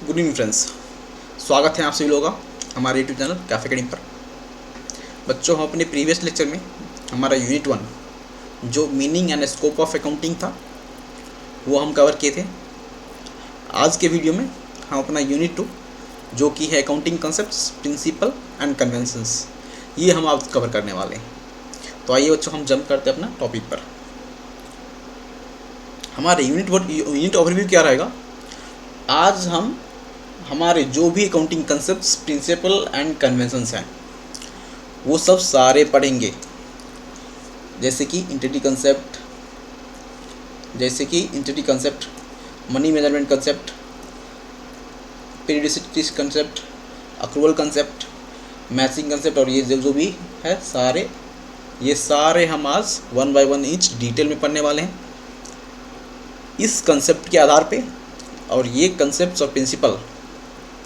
Good evening friends. स्वागत है आप सभी लोगों का हमारे यूट्यूब चैनल कैफे अकेडमी पर। बच्चों, हम अपने प्रीवियस लेक्चर में हमारा यूनिट 1 जो meaning and scope of accounting था वो हम कवर किए थे। आज के वीडियो में हम अपना यूनिट 2 जो कि है accounting concepts, principle and conventions, ये हम आज कवर करने वाले हैं। तो आइए बच्चों, हम जंप करते हैं अपना टॉपिक पर। हमारे यूनिट ओवरव्यू क्या रहेगा। आज हम हमारे जो भी accounting concepts, principle and conventions हैं वो सब सारे पढ़ेंगे, जैसे कि entity concept, money management concept, periodicity concept, accrual concept, matching concept, और ये जो भी है ये सारे हम आज 1 बाय 1 ईच डिटेल में पढ़ने वाले हैं। इस कंसेप्ट के आधार पे और ये कंसेप्ट्स और प्रिंसिपल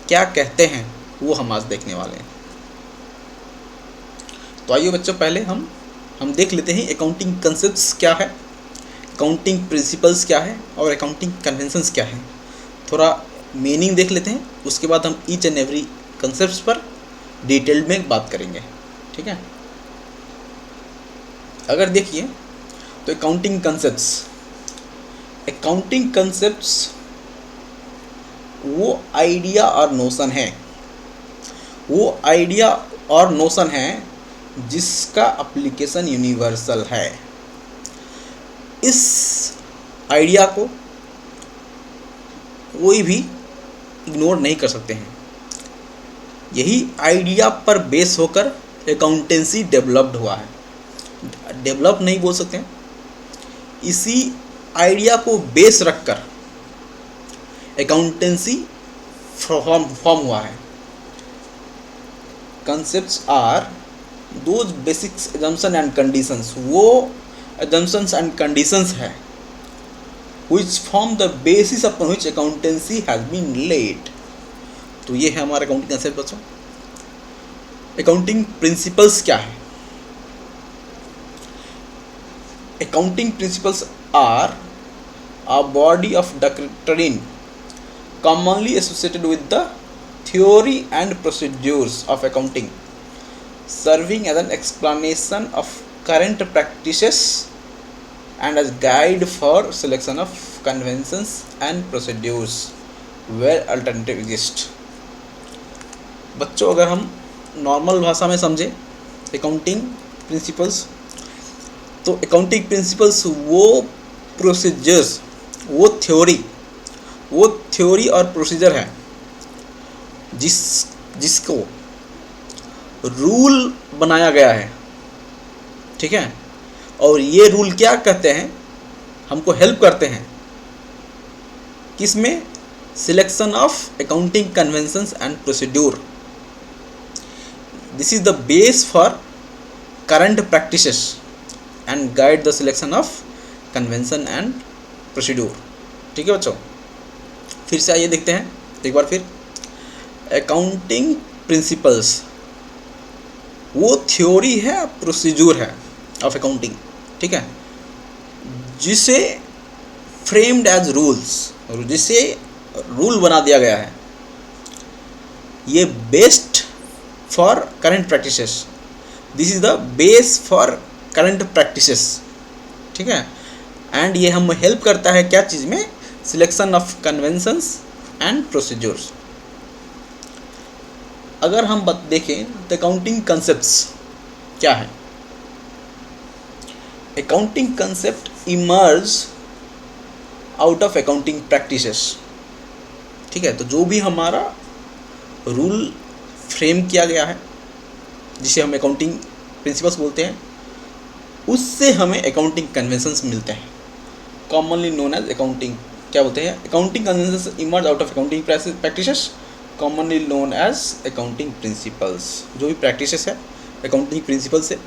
क्या कहते हैं वो हम आज देखने वाले हैं। तो आइए बच्चों, पहले हम देख लेते हैं अकाउंटिंग कंसेप्ट्स क्या है, अकाउंटिंग प्रिंसिपल्स क्या है और अकाउंटिंग कन्वेंशंस क्या है। थोड़ा मीनिंग देख लेते हैं, उसके बाद हम ईच एंड एवरी कंसेप्ट्स पर डिटेल्ड में बात करेंगे, ठीक है। अगर देखिए तो अकाउंटिंग कंसेप्ट्स वो आइडिया और नोशन है जिसका एप्लीकेशन यूनिवर्सल है। इस आइडिया को कोई भी इग्नोर नहीं कर सकते हैं। यही आइडिया पर बेस होकर अकाउंटेंसी डेवलप्ड हुआ है। डेवलप नहीं बोल सकते हैं, इसी आइडिया को बेस रखकर अकाउंटेंसी फॉर्म हुआ है। Concepts are those basics assumption and conditions, वो assumptions एंड कंडीशंस है which form the basis upon which accountancy has been laid। तो ये है हमारा अकाउंटिंग कंसेप्ट बच्चों। अकाउंटिंग प्रिंसिपल्स क्या है। Accounting principles are a body of doctrine commonly associated with the theory and procedures of accounting, serving as an explanation of current practices and as guide for selection of conventions and procedures where alternative exist। बच्चों, अगर हम normal भाषा में समझे accounting principles, तो accounting principles वो procedures, वो theory और प्रोसीजर है जिसको रूल बनाया गया है, ठीक है। और ये रूल क्या कहते हैं, हमको हेल्प करते हैं किसमें, selection of accounting conventions and procedure. This is the base for current practices and guide the selection of convention and procedure, ठीक है बच्चों। फिर से आइए देखते हैं एक बार फिर। अकाउंटिंग प्रिंसिपल्स वो थ्योरी है, प्रोसीजर है ऑफ अकाउंटिंग, ठीक है, जिसे फ्रेम्ड एज रूल्स, जिसे रूल बना दिया गया है। ये based for current practices, this is the base for current practices, ठीक है। एंड ये हम हेल्प करता है क्या चीज़ में, selection of conventions and procedures. अगर हम देखें तो अकाउंटिंग कंसेप्ट्स क्या है। Accounting concept emerge out of accounting practices, ठीक है। तो जो भी हमारा रूल फ्रेम किया गया है, जिसे हम अकाउंटिंग प्रिंसिपल्स बोलते हैं, उससे हमें अकाउंटिंग कन्वेंशंस मिलते हैं, कॉमनली नोन एज अकाउंटिंग, क्या बोलते हैं, accounting conventions emerge out of accounting practices, commonly known as accounting principles. जो भी प्रैक्टिसेस है अकाउंटिंग प्रिंसिपल से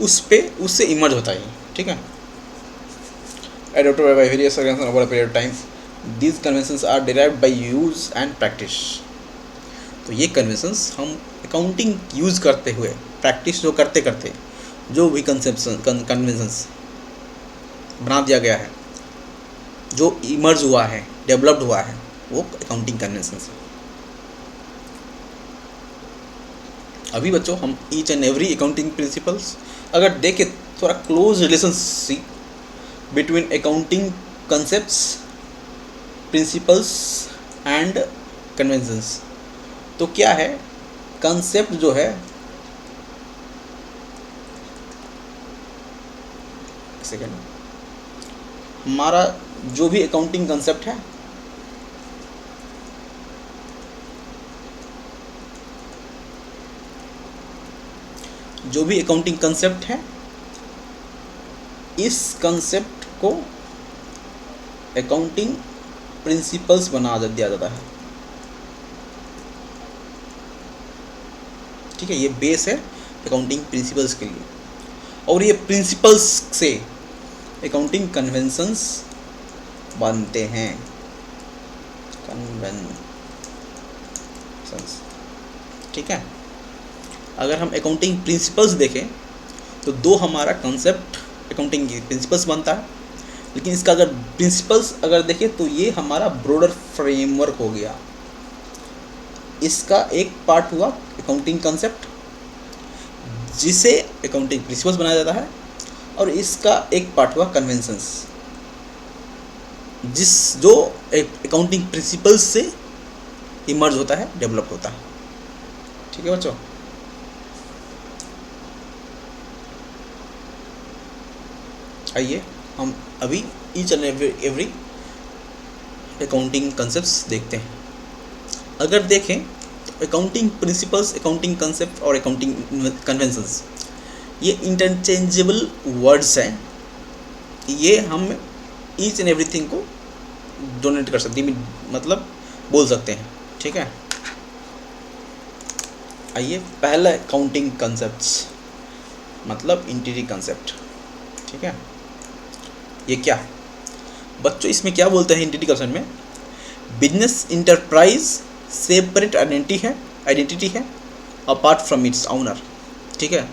उससे इमर्ज होता है, ठीक है। adopted by various organizations over a period of time, these conventions are derived by use and practice। तो ये कन्वेंशंस हम अकाउंटिंग यूज़ करते हुए, प्रैक्टिस जो करते करते जो भी कन्वेंशंस बना दिया गया है, जो इमर्ज हुआ है, डेवलप्ड हुआ है, वो अकाउंटिंग कन्वेंशन है। अभी बच्चों हम each and every accounting principles अगर देखें, थोड़ा close relationship between accounting concepts, principles and conventions. तो क्या है कंसेप्ट जो है, सेकेंड, हमारा जो भी अकाउंटिंग कंसेप्ट है जो भी अकाउंटिंग कंसेप्ट है, इस कंसेप्ट को अकाउंटिंग प्रिंसिपल्स बना दिया जाता है। ठीक है, ये बेस है अकाउंटिंग प्रिंसिपल्स के लिए, और ये प्रिंसिपल्स से अकाउंटिंग कन्वेंशंस बनते हैं। कन्वेंशंस, ठीक है। अगर हम अकाउंटिंग प्रिंसिपल्स देखें तो दो हमारा कंसेप्ट अकाउंटिंग की प्रिंसिपल्स बनता है, लेकिन इसका अगर प्रिंसिपल्स अगर देखें तो ये हमारा ब्रॉडर फ्रेमवर्क हो गया। इसका एक पार्ट हुआ अकाउंटिंग कंसेप्ट जिसे अकाउंटिंग प्रिंसिपल्स बनाया जाता है, और इसका एक पार्ट हुआ कन्वेंशंस जो अकाउंटिंग प्रिंसिपल्स से इमर्ज होता है, डेवलप होता है। ठीक है बच्चों, आइए हम अभी each and every accounting concepts देखते हैं। अगर देखें तो अकाउंटिंग प्रिंसिपल्स, अकाउंटिंग कंसेप्ट और अकाउंटिंग कन्वेंशंस ये इंटरचेंजेबल वर्ड्स हैं। ये हम ईच एंड एवरीथिंग को डोनेट कर सकते हैं, मतलब बोल सकते हैं। ठीक है, आइए पहला अकाउंटिंग कंसेप्ट्स मतलब एंटिटी कंसेप्ट। ठीक है, ये क्या है बच्चों, इसमें क्या बोलते हैं एंटिटी कंसेप्ट में, बिजनेस इंटरप्राइज सेपरेट आइडेंटिटी है अपार्ट फ्रॉम इट्स ओनर। ठीक है,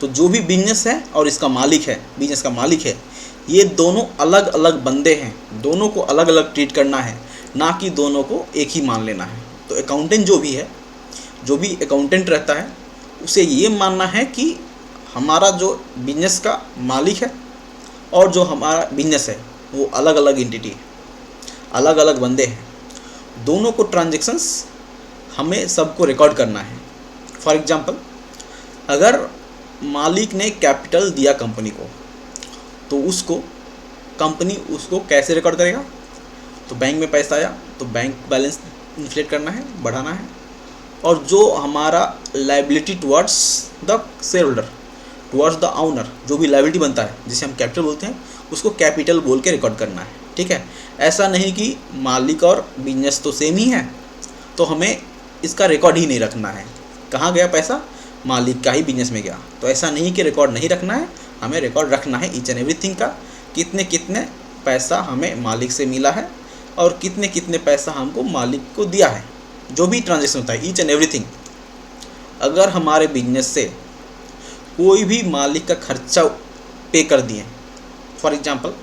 तो जो भी बिजनेस है और इसका मालिक है, बिजनेस का मालिक है, ये दोनों अलग अलग बंदे हैं, दोनों को अलग अलग ट्रीट करना है, ना कि दोनों को एक ही मान लेना है। तो अकाउंटेंट जो भी है, जो भी अकाउंटेंट रहता है, उसे ये मानना है कि हमारा जो बिजनेस का मालिक है और जो हमारा बिजनेस है वो अलग अलग एंटिटी है, अलग अलग बंदे हैं, दोनों को ट्रांजैक्शंस हमें सबको रिकॉर्ड करना है। फॉर एग्जांपल, अगर मालिक ने कैपिटल दिया कंपनी को, तो उसको कंपनी उसको कैसे रिकॉर्ड करेगा, तो बैंक में पैसा आया तो बैंक बैलेंस इन्फ्लेट करना है, बढ़ाना है, और जो हमारा liability towards the share holder, towards the owner, जो भी लायबिलिटी बनता है जिसे हम कैपिटल बोलते हैं, उसको कैपिटल बोल के रिकॉर्ड करना है। ठीक है, ऐसा नहीं कि मालिक और बिजनेस तो सेम ही है तो हमें इसका रिकॉर्ड ही नहीं रखना है, कहाँ गया पैसा, मालिक का ही बिजनेस में गया, तो ऐसा नहीं कि रिकॉर्ड नहीं रखना है, हमें रिकॉर्ड रखना है ईच एंड एवरीथिंग का, कितने कितने पैसा हमें मालिक से मिला है और कितने कितने पैसा हमको मालिक को दिया है, जो भी ट्रांजैक्शन होता है ईच एंड एवरीथिंग। अगर हमारे बिजनेस से कोई भी मालिक का खर्चा पे कर दिए, फॉर एग्जांपल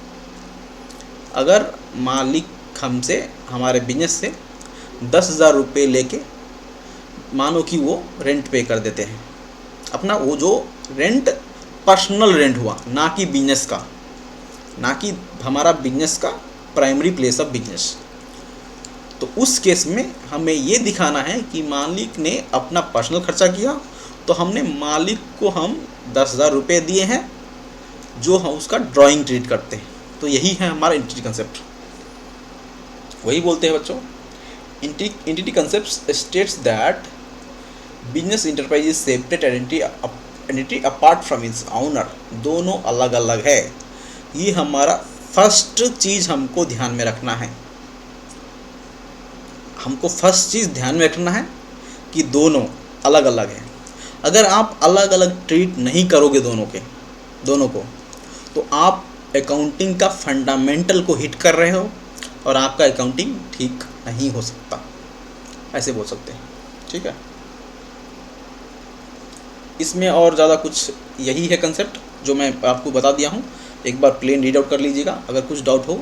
अगर मालिक हमसे, हमारे बिजनेस से 10,000 रुपये लेके मानो कि वो रेंट पे कर देते हैं अपना, वो जो रेंट पर्सनल रेंट हुआ, ना कि बिजनेस का, ना कि हमारा बिजनेस का प्राइमरी प्लेस ऑफ बिजनेस, तो उस केस में हमें ये दिखाना है कि मालिक ने अपना पर्सनल खर्चा किया, तो हमने मालिक को हम 10,000 रुपये दिए हैं, जो हम उसका ड्राइंग ट्रीट करते हैं। तो यही है हमारा एंटिटी कंसेप्ट, वही बोलते हैं बच्चों, entity concept states that business enterprise is separate identity apart from its owner, दोनों अलग अलग है। ये हमारा फर्स्ट चीज़ हमको ध्यान में रखना है, हमको फर्स्ट चीज़ ध्यान में रखना है कि दोनों अलग अलग हैं। अगर आप अलग अलग ट्रीट नहीं करोगे दोनों को, तो आप अकाउंटिंग का फंडामेंटल को हिट कर रहे हो और आपका अकाउंटिंग ठीक नहीं हो सकता, ऐसे बोल सकते हैं। ठीक है, इसमें और ज़्यादा कुछ यही है कंसेप्ट जो मैं आपको बता दिया हूँ, एक बार प्लेन रीड आउट कर लीजिएगा, अगर कुछ डाउट हो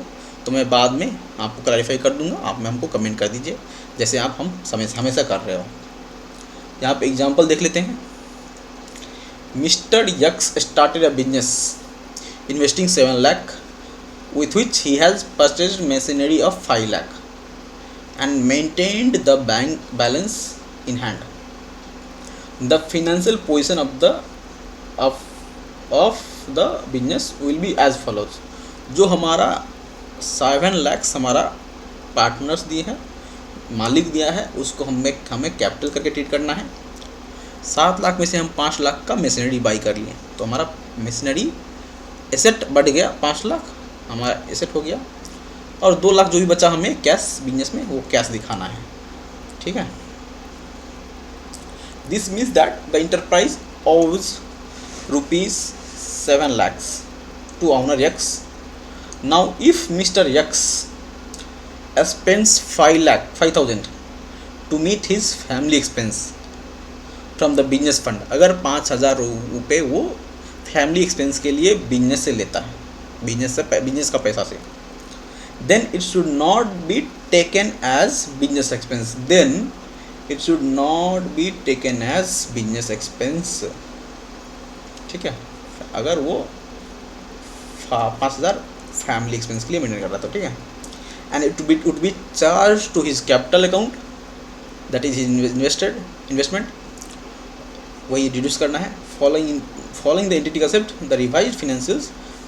तो मैं बाद में आपको क्लैरिफाई कर दूंगा, आप में हमको कमेंट कर दीजिए जैसे आप हम हमेशा कर रहे हो। यहाँ पे एग्जांपल देख लेते हैं। Mister x started a business investing 7 lakh with which he has purchased machinery of 5 lakh and maintained the bank balance in hand. The financial position of the business will be as follows. जो हमारा 7 लाख हमारा partners दिए हैं, मालिक दिया है, उसको हमें कैपिटल करके ट्रीट करना है। 7 लाख में से हम 5 लाख का मशीनरी बाई कर लिए, तो हमारा मशीनरी एसेट बढ़ गया, 5 लाख हमारा एसेट हो गया, और 2 लाख जो भी बचा हमें कैश बिजनेस में, वो कैश दिखाना है। ठीक है, this means that the enterprise obs ₹7 lakhs to owner X. Now if Mr. X spends 5,000 to meet his family expense from the business fund, अगर 5,000 रुपये वो फैमिली एक्सपेंस के लिए बिजनेस से लेता है, बिजनेस का पैसा से, then it should not be taken as business expense. Then it should not be taken as business expense. ठीक है, अगर वो 5,000 फैमिली एक्सपेंस के लिए मेंटेन कर रहा था, ठीक है, and it would be charged to his capital account, that is his investment, वही डिड्यूस करना है। Following the entity concept the revised financial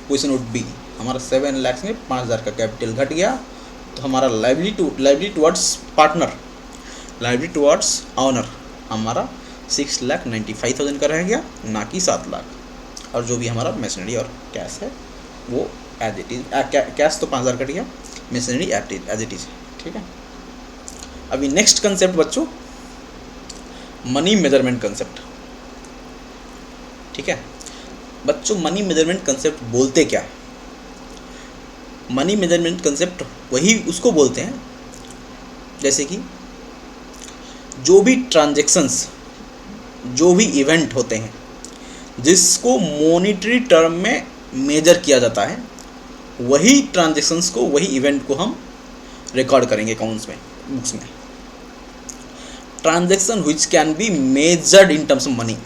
position would be, हमारा 7 लाख में 5,000 का कैपिटल घट गया, तो हमारा liability towards partner, liability towards owner हमारा 6,95,000 का रह गया, ना कि 7 लाख। और जो भी हमारा मशीनरी और कैश है वो एज इट इज, कैश तो 5,000 कट गया, मशीनरी एज इट इज। ठीक है, अभी नेक्स्ट कंसेप्ट बच्चों, मनी मेजरमेंट कंसेप्ट। ठीक है बच्चों, मनी मेजरमेंट कंसेप्ट बोलते क्या है? मनी मेजरमेंट कंसेप्ट वही उसको बोलते हैं जैसे कि जो भी ट्रांजैक्शंस, जो भी इवेंट होते हैं जिसको मॉनेटरी टर्म में मेजर किया जाता है, वही ट्रांजैक्शंस को, वही इवेंट को हम रिकॉर्ड करेंगे अकाउंट्स में, बुक्स में। Transaction which can be measured in terms of money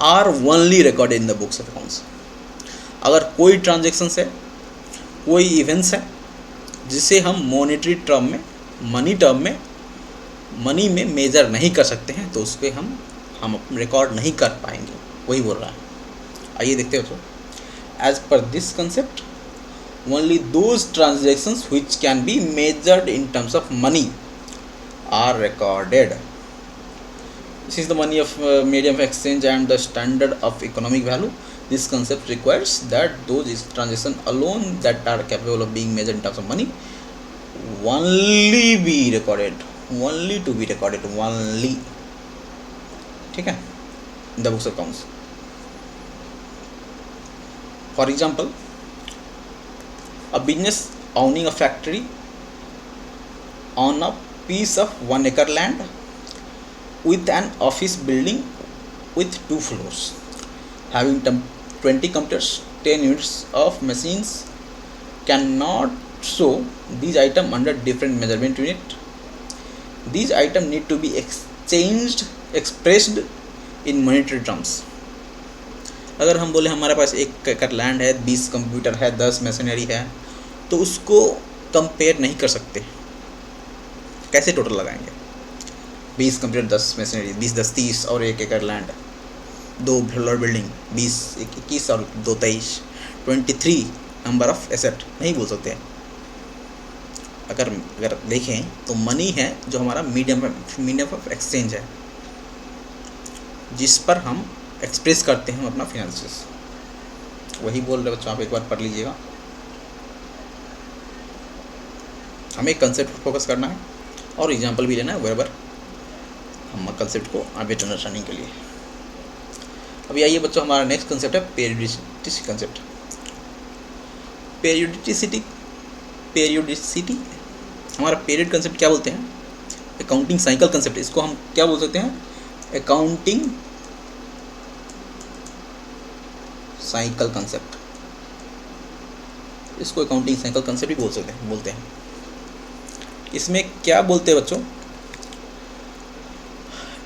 are only recorded in the books of accounts. अगर कोई ट्रांजैक्शंस है, कोई इवेंट्स है जिसे हम मॉनेटरी टर्म में, मनी टर्म में, मनी में मेजर नहीं कर सकते हैं, तो उस पर हम रिकॉर्ड नहीं कर पाएंगे, वही बोल रहा है। आइए देखते हो। As per this concept only those transactions which can be measured in terms of money are recorded. This is the money of medium of exchange and the standard of economic value. This concept requires that those transactions alone that are capable of being measured in terms of money only be recorded, only to be recorded, only. ठीक है, in the books of accounts. For example, a business owning a factory on a piece of 1 acre land with an office building with 2 floors, having 20 computers, 10 units of machines, cannot show these items under different measurement unit. These items need to be expressed in monetary terms. अगर हम बोले हमारे पास 1 एकड़ land है, 20 computer है, 10 machinery है, तो उसको कंपेयर नहीं कर सकते। कैसे टोटल लगाएंगे? 20 कंप्यूटर, 10 मशीनरी, 20 10 30 और 1 एकड़ लैंड, 2 फ्लोर बिल्डिंग, 20 21 और 2 23, 23 नंबर ऑफ एसेट नहीं बोल सकते। अगर देखें तो मनी है जो हमारा मीडियम ऑफ एक्सचेंज है, जिस पर हम एक्सप्रेस करते हैं अपना फाइनेंसेस, वही बोल रहे बच्चों। आप एक बार पढ़ लीजिएगा। हमें कंसेप्ट पर फोकस करना है और एग्जाम्पल भी लेना है बराबर हम कंसेप्ट को बेटर अंडरस्टैंडिंग के लिए। अभी आइए बच्चों, हमारा नेक्स्ट कंसेप्ट है पीरियोडिसिटी कंसेप्ट। पीरियोडिसिटी हमारा पीरियड कंसेप्ट क्या बोलते हैं? Accounting cycle concept. इसको हम क्या बोल सकते हैं? Accounting cycle concept. इसको अकाउंटिंग साइकिल कंसेप्ट भी बोलते हैं। इसमें क्या बोलते हैं बच्चों,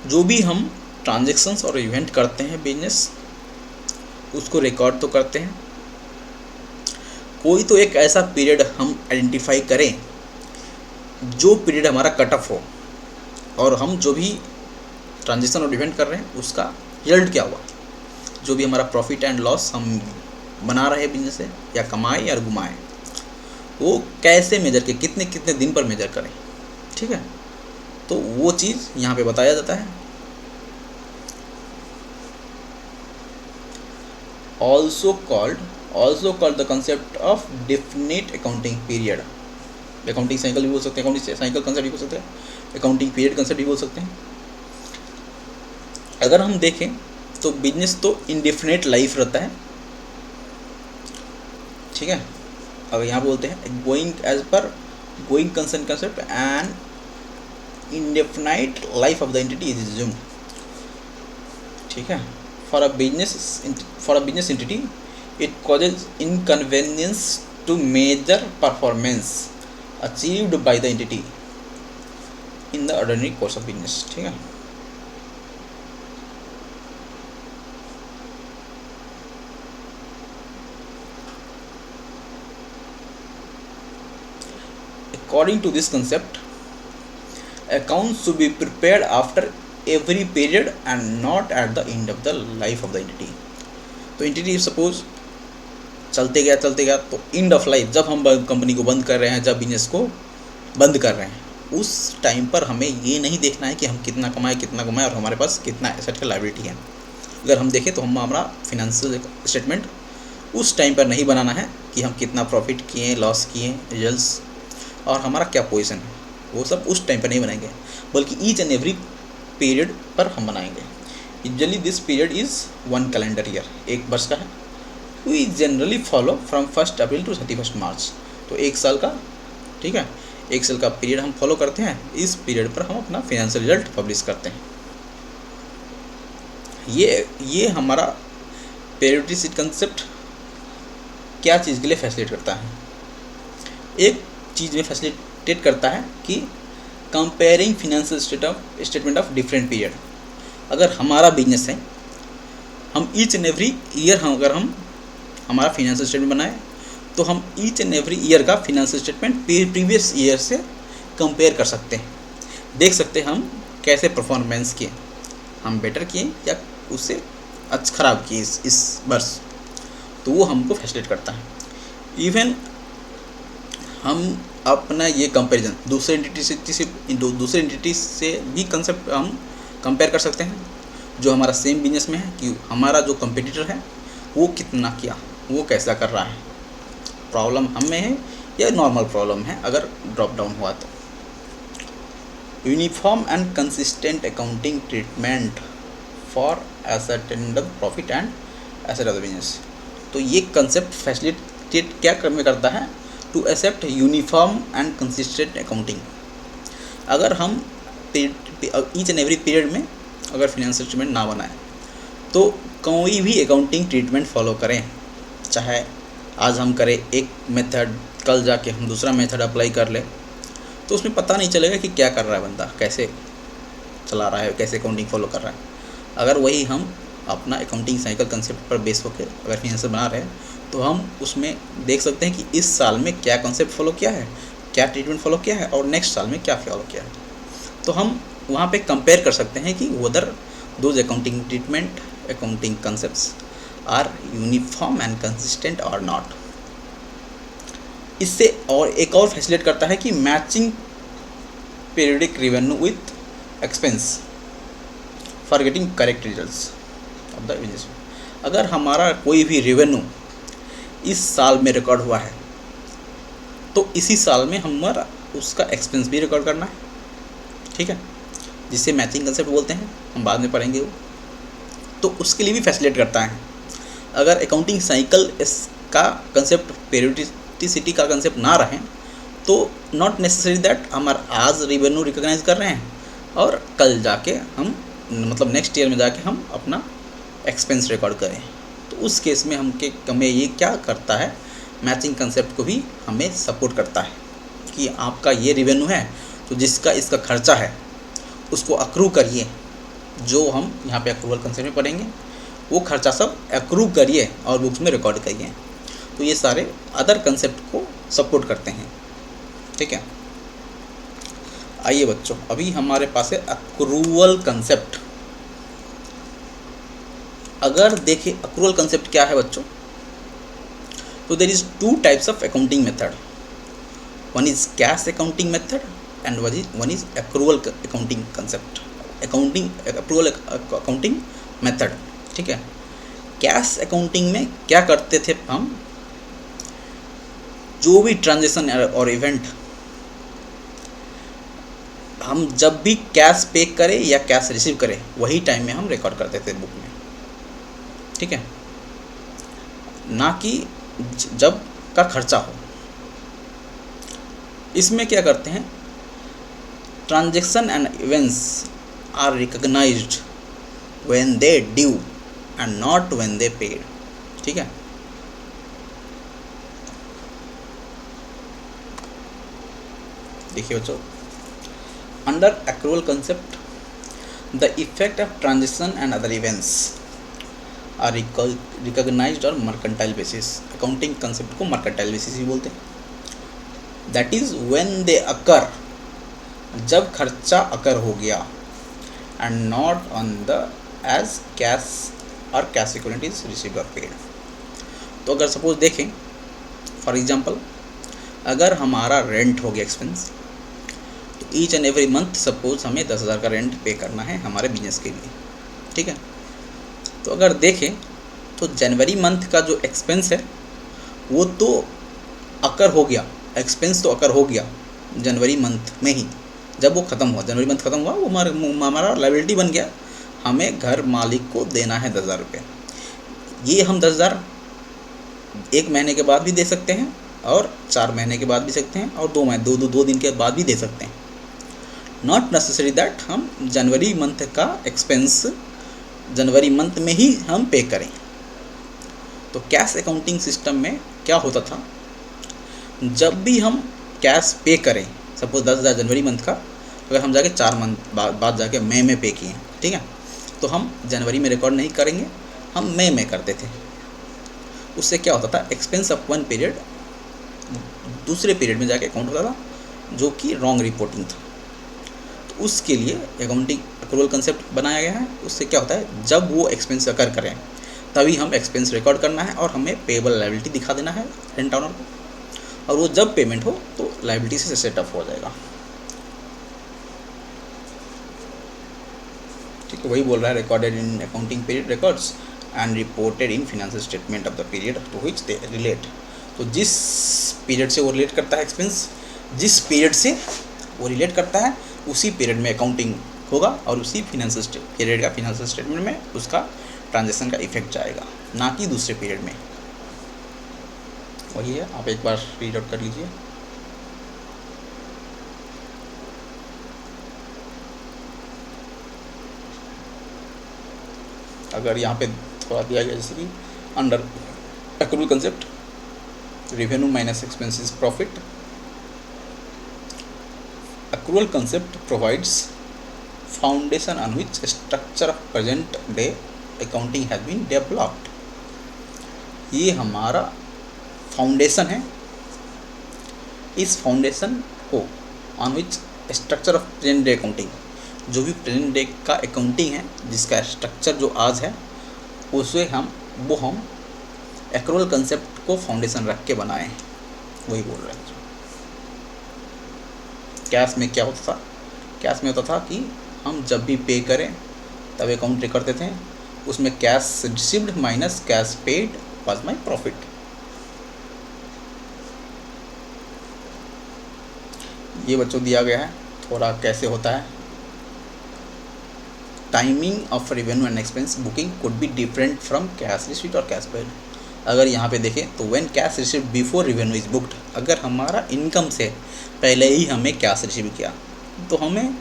जो भी हम ट्रांजैक्शंस और इवेंट करते हैं बिजनेस, उसको रिकॉर्ड तो करते हैं। कोई तो एक ऐसा पीरियड हम आइडेंटिफाई करें जो पीरियड हमारा कट ऑफ हो, और हम जो भी ट्रांजैक्शन और इवेंट कर रहे हैं उसका रिजल्ट क्या हुआ, जो भी हमारा प्रॉफिट एंड लॉस हम बना रहे हैं बिजनेस से, या कमाए या घुमाए, वो कैसे मेजर के कितने कितने दिन पर मेजर करें। ठीक है, तो वो चीज़ यहाँ पे बताया जाता है। Also called the concept of definite accounting period. Accounting cycle भी बोल सकते हैं, अकाउंटिंग साइकिल कंसेप्ट भी बोल सकते हैं, अकाउंटिंग पीरियड कंसेप्ट भी बोल सकते हैं। अगर हम देखें तो बिजनेस तो इंडेफिनेट लाइफ रहता है। ठीक है, अब यहाँ बोलते हैं going as per going concern concept and indefinite life of the entity is assumed. ठीक है, for a business entity it causes inconvenience to measure performance achieved by the entity in the ordinary course of business. ठीक है, according to this concept accounts should be prepared after every period and not at the end of the life of the entity. तो entity suppose चलते गया तो end of life, जब हम company को बंद कर रहे हैं, जब बिजनेस को बंद कर रहे हैं, उस टाइम पर हमें ये नहीं देखना है कि हम कितना कमाए और हमारे पास कितना एसेट का लायबिलिटी है। अगर हम देखें तो हम हमारा फिनेंशियल स्टेटमेंट उस टाइम पर नहीं बनाना है कि हम कितना प्रॉफिट किए, लॉस किए, रिजल्ट्स और हमारा क्या पोजीशन है, वो सब उस टाइम पर नहीं बनाएंगे, बल्कि ईच एंड एवरी पीरियड पर हम बनाएंगे। Usually this period is 1 calendar year, एक वर्ष का है। We generally follow from 1 April to 31 March. तो एक साल का, ठीक है, एक साल का पीरियड हम फॉलो करते हैं। इस पीरियड पर हम अपना फाइनेंशियल रिजल्ट पब्लिश करते हैं। ये हमारा पीरियोडिसिटी कंसेप्ट क्या चीज़ के लिए फैसिलिटेट करता है? एक चीज़ में फैसिलिटेट करता है कि comparing financial statement of different period. अगर हमारा बिजनेस है, हम ईच एंड एवरी ईयर अगर हम हमारा फिनेंशियल स्टेटमेंट बनाए, तो हम ईच एंड एवरी ईयर का फिनेंशियल स्टेटमेंट प्रीवियस ईयर से कंपेयर कर सकते हैं, देख सकते हैं हम कैसे परफॉर्मेंस किए, हम बेटर किए या उससे अच्छा ख़राब किए इस वर्ष। तो वो हमको फैसिलिटेट करता है। इवन हम अपना ये कंपैरिजन दूसरे एंटिटी से भी कंसेप्ट हम कंपेयर कर सकते हैं, जो हमारा सेम बिजनेस में है, कि हमारा जो कंपटीटर है वो कितना किया, वो कैसा कर रहा है, प्रॉब्लम हम में है या नॉर्मल प्रॉब्लम है अगर ड्रॉप डाउन हुआ तो। Uniform and consistent accounting treatment for asset profit and asset of the business. तो ये कंसेप्ट फैसिलिटेट क्या करता है? To accept uniform and consistent accounting. अगर हम ईच एंड एवरी पीरियड में अगर फिनेंशियल स्टेटमेंट ना बनाएं, तो कोई भी अकाउंटिंग ट्रीटमेंट फॉलो करें, चाहे आज हम करें एक मेथड, कल जाके हम दूसरा मेथड अप्लाई कर लें, तो उसमें पता नहीं चलेगा कि क्या कर रहा है बंदा, कैसे चला रहा है, कैसे अकाउंटिंग फॉलो कर रहा है। अगर वही हम अपना अकाउंटिंग साइकिल कंसेप्ट पर बेस होकर अगर फिनेंशियल बना रहे हैं, तो हम उसमें देख सकते हैं कि इस साल में क्या कंसेप्ट फॉलो किया है, क्या ट्रीटमेंट फॉलो किया है, और नेक्स्ट साल में क्या फॉलो किया है। तो हम वहाँ पे कंपेयर कर सकते हैं कि whether those accounting treatment, accounting concepts are uniform and consistent और नॉट। इससे और एक और फैसिलिटेट करता है कि matching periodic revenue with expense for getting correct results of the business. अगर हमारा कोई भी रेवेन्यू इस साल में रिकॉर्ड हुआ है, तो इसी साल में हमारा उसका एक्सपेंस भी रिकॉर्ड करना है, ठीक है, जिसे मैचिंग कंसेप्ट बोलते हैं, हम बाद में पढ़ेंगे वो। तो उसके लिए भी फैसिलिटेट करता है। अगर अकाउंटिंग साइकिल इसका कंसेप्ट पीरियोडिसिटी का कंसेप्ट ना रहे, तो नॉट नेसेसरी दैट हमारा आज रेवेन्यू रिकॉग्नाइज कर रहे हैं और कल जाके हम मतलब नेक्स्ट ईयर में जाके हम अपना एक्सपेंस रिकॉर्ड करें। तो उस केस में हमें ये क्या करता है मैचिंग कंसेप्ट को भी हमें सपोर्ट करता है कि आपका ये रेवेन्यू है तो जिसका इसका खर्चा है उसको अक्रू करिए, जो हम यहाँ पे अक्रूवल कंसेप्ट में पढ़ेंगे वो खर्चा सब अक्रू करिए और बुक्स में रिकॉर्ड करिए। तो ये सारे अदर कंसेप्ट को सपोर्ट करते हैं, ठीक है। आइए बच्चों, अभी हमारे पास है अक्रूवल कंसेप्ट। अगर देखें अक्रूवल कंसेप्ट क्या है बच्चों, तो there is two types of accounting method. One is cash accounting method and one is accrual accounting concept, accrual accounting method, ठीक है। कैश अकाउंटिंग में क्या करते थे हम, जो भी ट्रांजेक्शन और इवेंट हम जब भी कैश पे करें या कैश रिसीव करें वही टाइम में हम रिकॉर्ड करते थे बुक में, ठीक है, ना कि जब का खर्चा हो। इसमें क्या करते हैं, transaction and events are recognized when they due and not when they paid, ठीक है। देखिए बच्चों, under accrual concept the effect of transaction and other events are recognized on mercantile basis। Accounting concept को मर्केंटाइल बेसिस ही बोलते हैं। That is when they occur, जब खर्चा अकर हो गया, and not on the as cash और cash equivalent is received और पेड। तो अगर सपोज देखें फॉर एग्जांपल, अगर हमारा रेंट हो गया expense, each and every month suppose हमें 10,000 का रेंट पे करना है हमारे बिजनेस के लिए, ठीक है। तो अगर देखें तो जनवरी मंथ का जो एक्सपेंस है वो तो अकर हो गया, एक्सपेंस तो अकर हो गया जनवरी मंथ में ही, जब वो ख़त्म हुआ, जनवरी मंथ ख़त्म हुआ, वो हमारा लायबिलिटी बन गया, हमें घर मालिक को देना है 10,000 रुपये। ये हम 10,000 एक महीने के बाद भी दे सकते हैं और 4 महीने के बाद भी सकते हैं और 2 दिन के बाद भी दे सकते हैं। नॉट नेसेसरी दैट हम जनवरी मंथ का एक्सपेंस जनवरी मंथ में ही हम पे करें। तो कैश अकाउंटिंग सिस्टम में क्या होता था, जब भी हम कैश पे करें, सपोज 10,000 जनवरी मंथ का, अगर हम जाके 4 मंथ बाद जाके मई में पे किए, ठीक है, तो हम जनवरी में रिकॉर्ड नहीं करेंगे, हम मई में करते थे। उससे क्या होता था, एक्सपेंस ऑफ वन पीरियड दूसरे पीरियड में जाके अकाउंट होता था, जो कि रॉन्ग रिपोर्टिंग था। तो उसके लिए अकाउंटिंग अक्रूवल कंसेप्ट बनाया गया है। उससे क्या होता है, जब वो एक्सपेंस अकर करें तभी हम एक्सपेंस रिकॉर्ड करना है और हमें पेबल लायबिलिटी दिखा देना है रेंट ऑनर को, और वो जब पेमेंट हो तो लायबिलिटी से सेट अप हो जाएगा, ठीक है। वही बोल रहा है, recorded in accounting period records and reported in financial statement of the period to which they relate. तो जिस पीरियड से वो रिलेट करता है एक्सपेंस, जिस पीरियड से वो रिलेट करता है उसी पीरियड में अकाउंटिंग होगा और उसी फाइनेंशियल पीरियड का फाइनेंशियल स्टेटमेंट में उसका ट्रांजैक्शन का इफेक्ट जाएगा, ना कि दूसरे पीरियड में। वही है, आप एक बार रीड आउट कर लीजिए। अगर यहाँ पे थोड़ा दिया गया जैसे कि under accrual concept, revenue minus expenses profit. Accrual concept provides foundation on which structure of present day accounting has been developed। ये हमारा फाउंडेशन है। इस फाउंडेशन को on which structure of present day accounting, जो भी प्रेजेंट डे का accounting है जिसका स्ट्रक्चर जो आज है उसे हम एक्रूवल कंसेप्ट को फाउंडेशन रख के बनाए, वही बोल रहे हैं। कैश में क्या होता था, कैश में होता था कि हम जब भी पे करें तब अकाउंट करते थे, उसमें cash received minus cash paid was my profit. ये बच्चों दिया गया है, थोड़ा कैसे होता है। Timing of revenue and expense booking could be different from cash received और कैश पेड। अगर यहाँ पे देखें तो when cash received before revenue is booked, अगर हमारा इनकम से पहले ही हमें कैश रिसीव किया तो हमें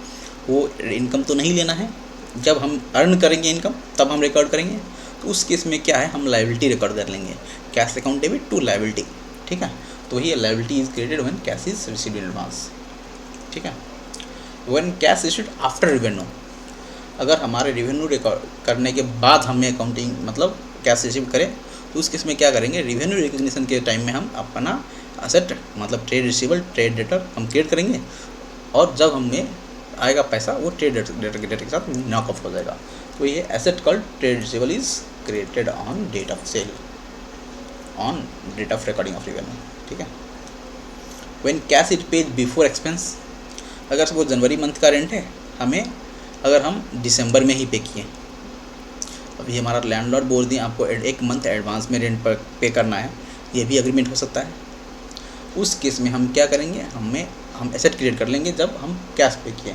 वो इनकम तो नहीं लेना है, जब हम अर्न करेंगे इनकम तब हम रिकॉर्ड करेंगे। तो उस केस में क्या है, हम लायबिलिटी रिकॉर्ड कर लेंगे, cash account debit to liability. ठीक है। तो ये liability is created when cash is received in advance, ठीक है। When cash issued after revenue, अगर हमारे रेवेन्यू रिकॉर्ड करने के बाद हमें अकाउंटिंग मतलब कैश रिसीव करें, तो उस केस में क्या करेंगे, रेवेन्यू रिकग्निशन के टाइम में हम अपना असेट मतलब ट्रेड रिसीवेबल ट्रेड डेटर हम क्रिएट करेंगे, और जब हमें आएगा पैसा वो ट्रेड डेटर के साथ नॉक ऑफ हो जाएगा। तो ये asset called trade receivable is created on date of sale, on date of recording of revenue, ठीक है। When cash is paid before expense, अगर वो जनवरी मंथ का रेंट है, हमें अगर हम दिसंबर में ही पे किए, अभी हमारा लैंडलॉर्ड बोल दिए आपको एक मंथ एडवांस में रेंट पर पे करना है, ये भी एग्रीमेंट हो सकता है। उस केस में हम क्या करेंगे, हम एसेट क्रिएट कर लेंगे जब हम कैश पे किए,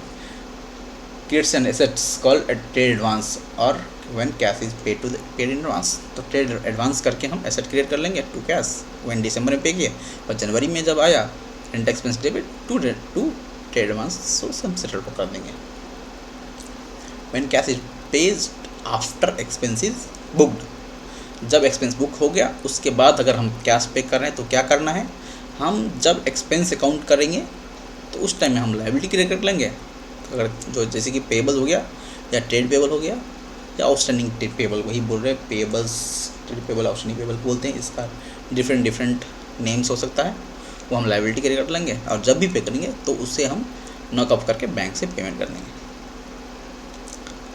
creates an assets called trade advance, और when cash is paid in advance, तो ट्रेड एडवांस करके हम एसेट क्रिएट कर लेंगे टू कैश व्हेन दिसंबर में पे किए, और जनवरी में जब आया rent expense debit to trade advance, so हम सेटल कर देंगे। When cash is paid after expense is booked, जब एक्सपेंस बुक हो गया उसके बाद अगर हम कैश पे कर रहे हैं तो क्या करना है, हम जब एक्सपेंस अकाउंट करेंगे तो उस टाइम में हम लायबिलिटी क्रिएट कर लेंगे। अगर जो जैसे कि पेबल हो गया या ट्रेड पेबल हो गया या आउटस्टैंडिंग ट्रेड पेबल, वही बोल रहे हैं, payables trade payable outstanding payable बोलते हैं, इसका डिफरेंट नेम्स हो सकता है, वो हम लायबिलिटी क्रिएट कर लेंगे, और जब भी पे करेंगे तो उससे हम नॉक ऑफ करके बैंक से पेमेंट कर देंगे।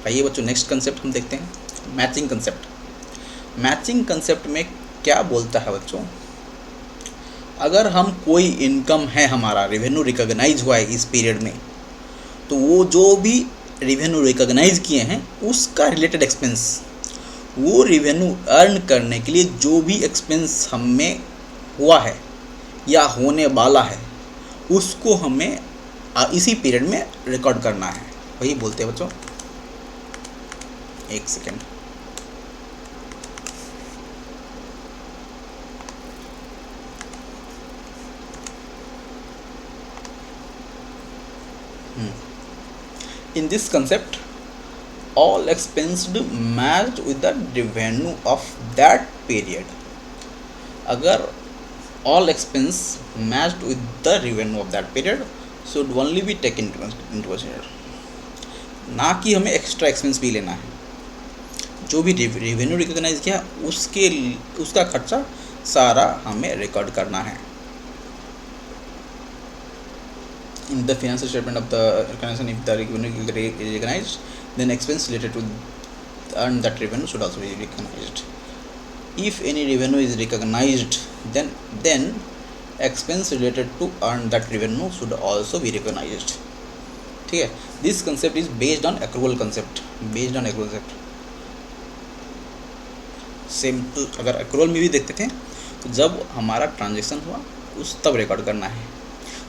आइए बच्चों नेक्स्ट कंसेप्ट हम देखते हैं, मैचिंग कंसेप्ट। मैचिंग कंसेप्ट में क्या बोलता है बच्चों, अगर हम कोई इनकम है हमारा रेवेन्यू रिकॉग्नाइज हुआ है इस पीरियड में, तो वो जो भी रेवेन्यू रिकॉग्नाइज किए हैं उसका रिलेटेड एक्सपेंस, वो रेवेन्यू अर्न करने के लिए जो भी एक्सपेंस हमें हुआ है या होने वाला है, उसको हमें इसी पीरियड में रिकॉर्ड करना है, वही बोलते हैं बच्चों। एक second, in this concept all expensed matched with the revenue of that period, अगर all expense matched with the revenue of that period should only be taken into consideration, ना कि हमें एक्स्ट्रा एक्सपेंस भी लेना है। जो भी रेवेन्यू रिकॉग्नाइज किया उसका खर्चा सारा हमें रिकॉर्ड करना है। In the financial statement of the organization, if the revenue is recognized, then expense related to earn that revenue should also be recognized. If any revenue is recognized, then expense related to earn that revenue should also be recognized. ठीक है, this concept is based on accrual concept. Same तो अगर accrual में भी देखते थे तो जब हमारा ट्रांजेक्शन हुआ उस तब रिकॉर्ड करना है।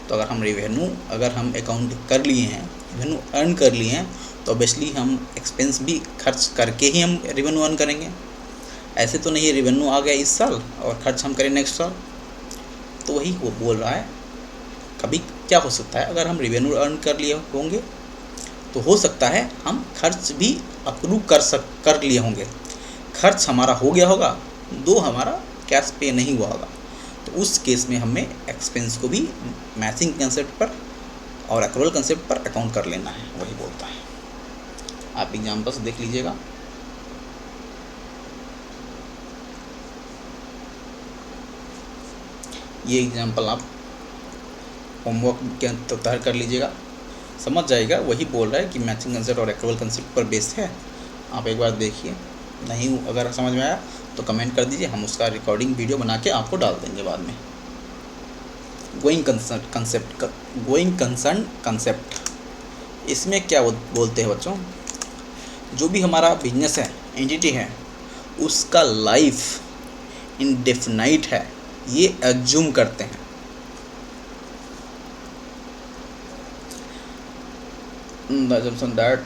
तो अगर हम अकाउंट कर लिए हैं, रेवेन्यू अर्न कर लिए हैं, तो ऑब्वियसली हम एक्सपेंस भी खर्च करके ही हम रेवेन्यू अर्न करेंगे। ऐसे तो नहीं रेवेन्यू आ गया इस साल और खर्च हम करें नेक्स्ट साल। तो वही वो बोल रहा है, कभी क्या हो सकता है, अगर हम रेवेन्यू अर्न कर लिए होंगे तो हो सकता है हम खर्च भी अप्रूव कर लिए होंगे, खर्च हमारा हो गया होगा, दो हमारा कैश पे नहीं हुआ होगा। तो उस केस में हमें एक्सपेंस को भी मैचिंग कंसेप्ट पर और एक्रूअल कंसेप्ट पर अकाउंट कर लेना है, वही बोलता है। आप एग्जांपल्स देख लीजिएगा। ये एग्जांपल आप होमवर्क के तैयार कर लीजिएगा, समझ जाएगा। वही बोल रहा है कि मैचिंग कंसेप्ट और एक्रूअल कंसेप्ट पर बेस्ड है। आप एक बार देखिए, नहीं अगर समझ में आया तो कमेंट कर दीजिए, हम उसका रिकॉर्डिंग वीडियो बना के आपको डाल देंगे बाद में। गोइंग कंसर्न कंसेप्ट, इसमें क्या बोलते हैं बच्चों, जो भी हमारा बिजनेस है, एंटिटी है, उसका लाइफ इंडेफिनाइट है, ये एज्यूम करते हैं। The assumption that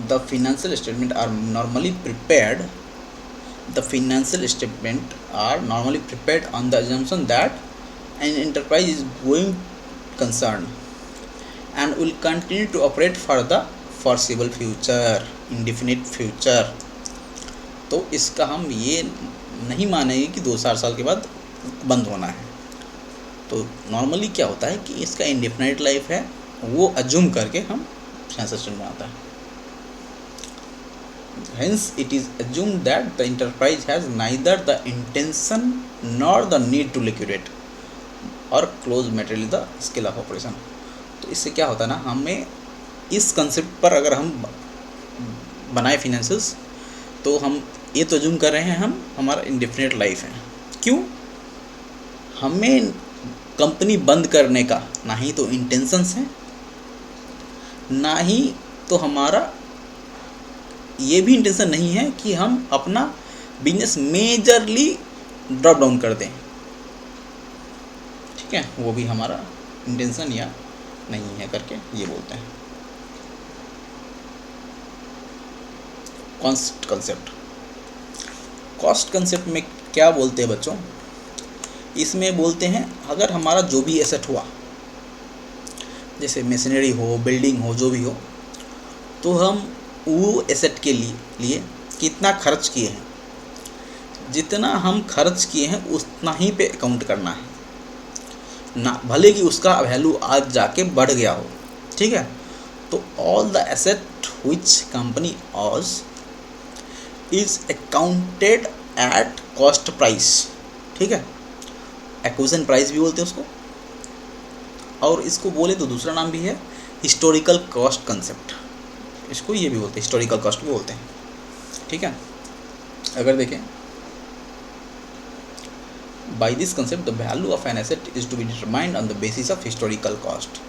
the financial statement are normally prepared on the assumption that an enterprise is going concern and will continue to operate for the foreseeable future, indefinite future. तो इसका हम ये नहीं मानेंगे कि 2-4 साल के बाद बंद होना है। तो नॉर्मली क्या होता है कि इसका इंडेफिनाइट लाइफ है, वो अज्यूम करके हम फाइनेंशियल स्टेटमेंट बनाता है। Hence, it is assumed that the enterprise has neither the intention nor the need to liquidate or close materially the scale of operation। तो इससे क्या होता है ना, हमें इस कंसेप्ट पर अगर हम बनाए फिनेंसेस, तो हम ये तो अज्यूम कर रहे हैं हम हमारा इंडेफिनिट लाइफ है। क्यों? हमें कंपनी बंद करने का ना ही तो इंटेंशंस है, ना ही तो हमारा ये भी इंटेंशन नहीं है कि हम अपना बिजनेस मेजरली ड्रॉप डाउन कर दें। ठीक है, वो भी हमारा इंटेंशन या नहीं है करके ये बोलते हैं। कॉस्ट कंसेप्ट, कॉस्ट कंसेप्ट में क्या बोलते हैं बच्चों? इसमें बोलते हैं अगर हमारा जो भी एसेट हुआ, जैसे मशीनरी हो, बिल्डिंग हो, जो भी हो, तो हम वो एसेट के लिए कितना खर्च किए हैं, जितना हम खर्च किए हैं उतना ही पे अकाउंट करना है ना, भले कि उसका वैल्यू आज जाके बढ़ गया हो। ठीक है, तो all the asset which company owns is accounted at cost price. ठीक है, एक्विजिशन प्राइस भी बोलते हैं उसको, और इसको बोले तो दूसरा नाम भी है हिस्टोरिकल कॉस्ट कंसेप्ट। इसको ये भी बोलते हैं, हिस्टोरिकल कॉस्ट भी बोलते हैं। ठीक है, अगर देखें, by this concept the value of an asset is to be determined on the basis of historical cost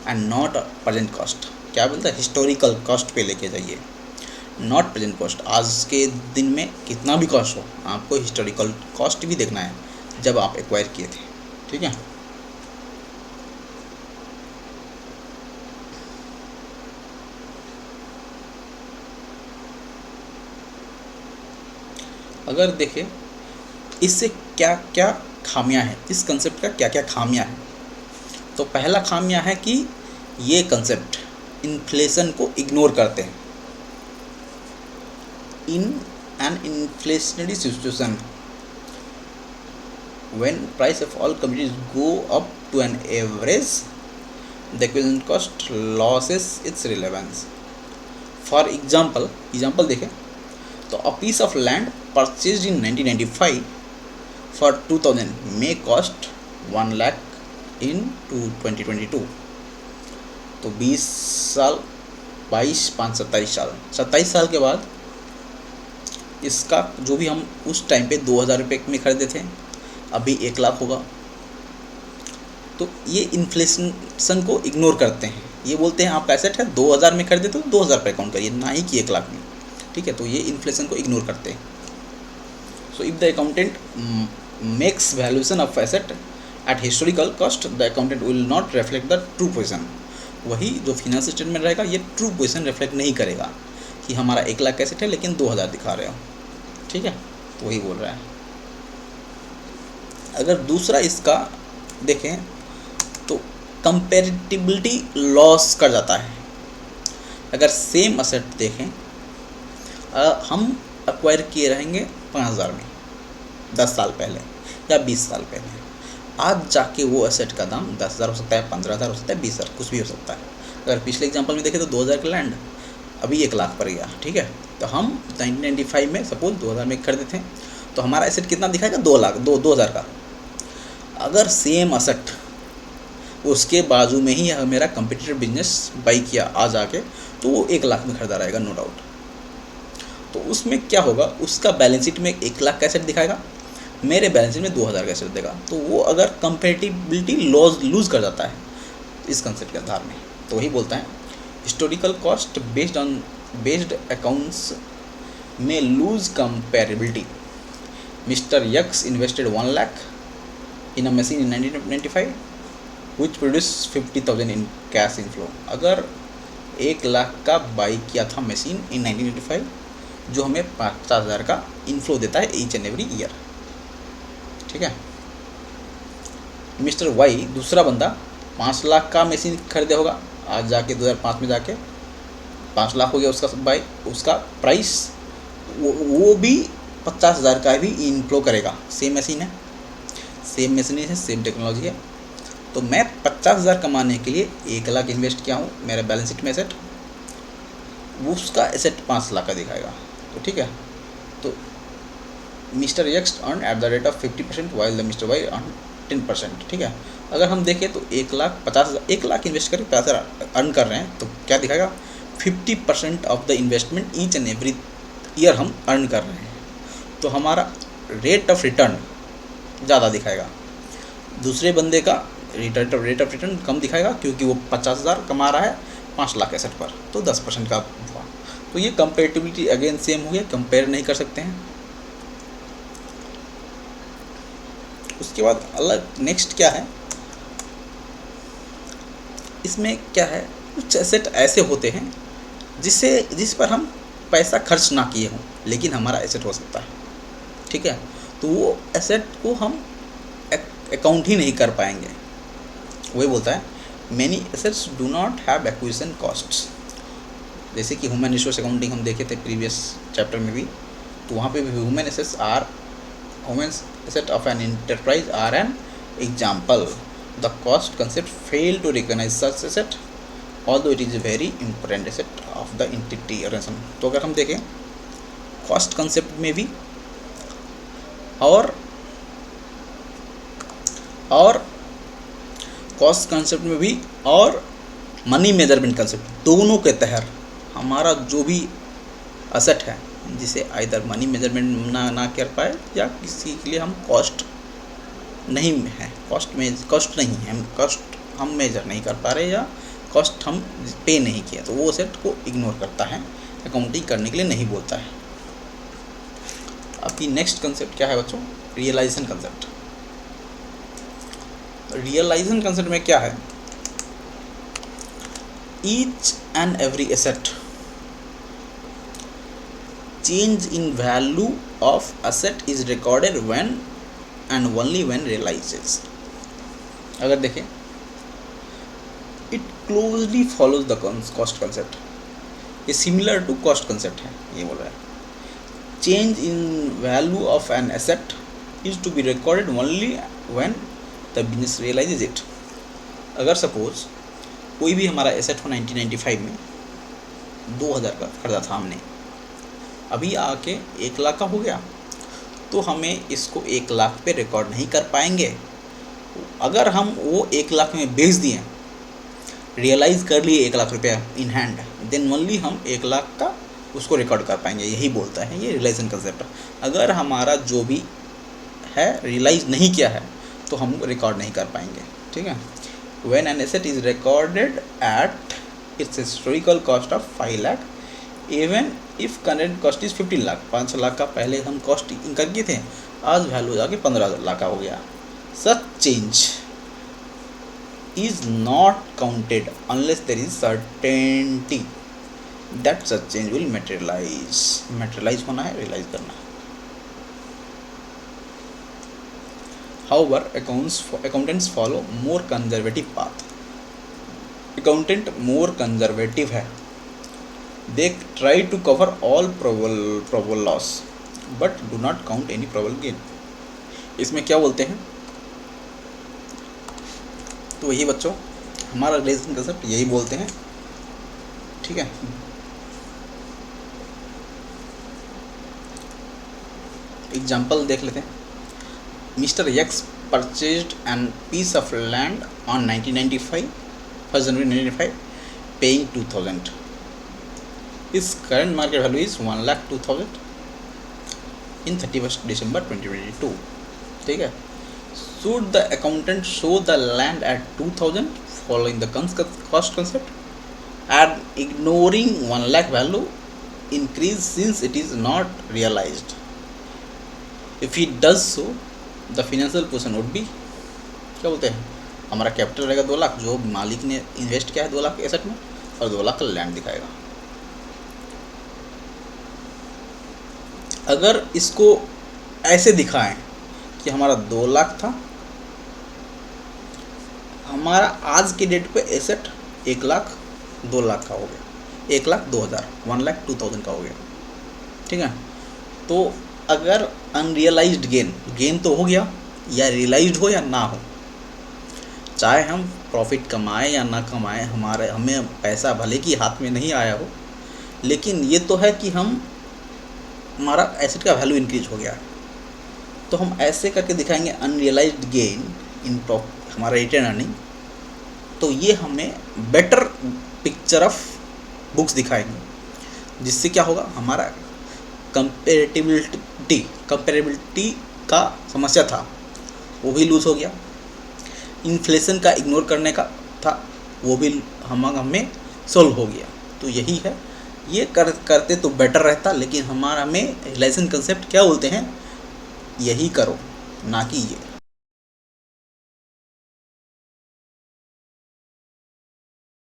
and not present cost. क्या बोलता है? हिस्टोरिकल कॉस्ट पे लेके जाइए, नॉट प्रेजेंट कॉस्ट। आज के दिन में कितना भी कॉस्ट हो, आपको हिस्टोरिकल कॉस्ट भी देखना है जब आप एक्वायर किए थे। ठीक है, अगर देखें इससे क्या क्या खामियां हैं, इस कंसेप्ट का क्या क्या खामियां हैं, तो पहला खामियां है कि ये कंसेप्ट इन्फ्लेशन को इग्नोर करते हैं। In an inflationary situation when price of all commodities go up to an average, the acquisition cost losses its relevance. For example देखें तो a piece of land purchased in 1995 for 2000 may cost 1 lakh in 2022। तो 20 साल, 22, 5, 27 साल, 27 साल के बाद इसका जो भी हम उस टाइम पे 2000 रुपये में खरीदे थे, अभी 1 लाख होगा। तो ये इन्फ्लेशन को इग्नोर करते हैं, ये बोलते हैं आपका एसेट है 2000 में खरीदे तो 2000 रुपये काउंट करिए, ना ही कि 1 लाख में। ठीक है, तो ये इन्फ्लेशन को इग्नोर करते हैं। So if the accountant makes valuation of asset at historical cost, the accountant will not reflect the true position। वही जो फिनेंस स्टेटमेंट रहेगा, ये ट्रू पोजीशन रिफ्लेक्ट नहीं करेगा कि हमारा 1 लाख का एसेट है लेकिन 2000 दिखा रहे हो। ठीक है, तो वही बोल रहा है। अगर दूसरा इसका देखें तो कंपेरेटिबिलिटी लॉस कर जाता है। अगर सेम एसेट देखें, हम एक्वायर किए रहेंगे 5000 में 10 साल पहले या 20 साल पहले, आज जाके वो एसेट का दाम 10,000 हो सकता है, 15,000 हो सकता है, 20,000, कुछ भी हो सकता है। अगर पिछले एग्जांपल में देखें तो 2000 का लैंड अभी 1 लाख पर गया। ठीक है, तो हम 1995 में सपोज 2000 में खरीदे थे, तो हमारा एसेट कितना दिखाएगा? 2,00,000 का। अगर सेम एसेट उसके बाजू में ही मेरा कंपटीटर बिजनेस बाई किया आज आके, तो वो 1 लाख में खरीदा रहेगा, नो डाउट। तो उसमें क्या होगा, उसका बैलेंस शीट में 1 लाख का एसेट दिखाएगा, मेरे बैलेंस शीट में 2000 का एसेट देगा। तो वो अगर कंपेरेटिबिलिटी लूज कर जाता है इस कंसेप्ट के आधार में, तो वही बोलता है हिस्टोरिकल कॉस्ट बेस्ड अकाउंट्स में lose comparability. Mister X invested 1 lakh in a machine in 1995 which produce 50,000 in cash inflow. अगर 1 लाख का बाई किया था मशीन इन 1995, जो हमें 50,000 का इनफ्लो देता है ईच एंड एवरी ईयर। ठीक है, मिस्टर वाई दूसरा बंदा 5 लाख का मशीन खरीदे होगा, आज जाके 2005 में जाके 5 लाख हो गया उसका बाई, उसका प्राइस वो भी 50,000 का भी इनफ्लो करेगा। सेम मशीन है, सेम मशीनरी है, सेम टेक्नोलॉजी है। तो मैं 50,000 कमाने के लिए 1,00,000 इन्वेस्ट किया हूँ मेरा बैलेंस शीट में एसेट, वो उसका एसेट 5,00,000 का दिखाएगा। तो ठीक है, तो mister X earn at the rate of 50% while the mister Y earn 10%। ठीक है, अगर हम देखें तो 1,50,000 1,00,000 इन्वेस्ट करके 50,000 अर्न कर रहे हैं, तो क्या दिखाएगा 50% of the investment each and every year हम अर्न कर रहे हैं। तो हमारा रेट ऑफ रिटर्न ज़्यादा दिखाएगा, दूसरे बंदे का रेट ऑफ रिटर्न कम दिखाएगा, क्योंकि वो 50,000 कमा रहा है 5,00,000 एसेट पर, तो 10% का हुआ। तो ये कंपेरेटिविटी अगेन सेम हो गया, कंपेयर नहीं कर सकते हैं। उसके बाद अलग नेक्स्ट क्या है, इसमें क्या है, कुछ एसेट ऐसे होते हैं जिस पर हम पैसा खर्च ना किए हों लेकिन हमारा एसेट हो सकता है। ठीक है, तो वो एसेट को हम अकाउंट ही नहीं कर पाएंगे। वही बोलता है many assets do not have acquisition costs. जैसे कि ह्यूमन रिसोर्स अकाउंटिंग हम देखे थे प्रीवियस चैप्टर में भी, तो वहाँ पे भी human asset of an enterprise are an example. The cost concept fail to recognize such asset although it is a very important asset of the entity organization. तो अगर हम देखें कॉस्ट कंसेप्ट में भी और कॉस्ट कंसेप्ट में भी और मनी मेजरमेंट कंसेप्ट, दोनों के तहत हमारा जो भी असेट है जिसे आइदर मनी मेजरमेंट ना कर पाए या किसी के लिए हम कॉस्ट नहीं है, कॉस्ट नहीं है, कॉस्ट हम मेजर नहीं कर पा रहे या कॉस्ट हम पे नहीं किया, तो वो असेट को इग्नोर करता है, अकाउंटिंग करने के लिए नहीं बोलता है। अभी नेक्स्ट कंसेप्ट क्या है बच्चों, रियलाइजेशन कंसेप्ट। रियलाइजेशन कंसेप्ट में क्या है, each and every asset change in value of asset is recorded when and only when realizes। अगर देखें it closely follows the cost concept, ये similar to cost concept है, ये बोल रहा है change in value of an asset is to be recorded only when the business realizes it। अगर suppose कोई भी हमारा एसेट हो 1995 में 2,000 का खरीदा था हमने, अभी आके 1,00,000 का हो गया, तो हमें इसको 1,00,000 पे रिकॉर्ड नहीं कर पाएंगे। अगर हम वो 1,00,000 में बेच दिए, रियलाइज़ कर लिए 1,00,000 रुपया इन हैंड, देन ओनली हम 1,00,000 का उसको रिकॉर्ड कर पाएंगे। यही बोलता है ये रियलाइजेशन कंसेप्ट। अगर हमारा जो भी है रियलाइज नहीं किया है तो हम रिकॉर्ड नहीं कर पाएंगे। ठीक है, when an asset is recorded at its historical cost of 5,00,000 even if current cost is 15,00,000, 5,00,000 का पहले हम कॉस्ट इनकर किए थे, आज वैल्यू जाके 15,00,000 का हो गया। Such change is not counted unless there is certainty that such change will materialize होना है, रियलाइज करना है। However accountants follow more conservative path. Accountant more conservative है, they try to cover all probable loss but do not count any probable gain। इसमें क्या बोलते हैं, तो यही बच्चों हमारा रिलेशन कंसेप्ट यही बोलते हैं। ठीक है, एग्जाम्पल देख लेते हैं। Mister X purchased an piece of land on 1995 1 जनवरी 1995 paying 2,000। His current market value is 1,02,000 in 31st December 2022। ठीक है, should the accountant show the land at 2,000 following the cost concept and ignoring 1,00,000 value increase since it is not realized? If he does so, the financial position would be, क्या बोलते हैं, हमारा capital रहेगा 2,00,000, जो मालिक ने इन्वेस्ट किया है 2,00,000 के एसेट में, और 2,00,000 का लैंड दिखाएगा। अगर इसको ऐसे दिखाएं कि हमारा 2,00,000 था, हमारा आज के डेट पे एसेट 1,00,000 2,00,000 का हो गया, 1,02,000 1,02,000 का हो गया। ठीक है, तो अगर अनरियलाइज्ड गेन तो हो गया, या रियलाइज्ड हो या ना हो, चाहे हम प्रॉफिट कमाएं या ना कमाएं, हमें पैसा भले कि हाथ में नहीं आया हो, लेकिन ये तो है कि हमारा एसेट का वैल्यू इंक्रीज हो गया है। तो हम ऐसे करके दिखाएंगे अनरियलाइज्ड गेन इन हमारा रिटर्न अर्निंग। तो ये हमें बेटर पिक्चर ऑफ बुक्स दिखाएंगे, जिससे क्या होगा, हमारा कंपेरेबिलिटी का समस्या था वो भी लूज़ हो गया, इन्फ्लेशन का इग्नोर करने का था वो भी हमें सोल्व हो गया। तो यही है, ये करते तो बेटर रहता, लेकिन हमें रिलेशन कंसेप्ट क्या बोलते हैं, यही करो ना कि ये।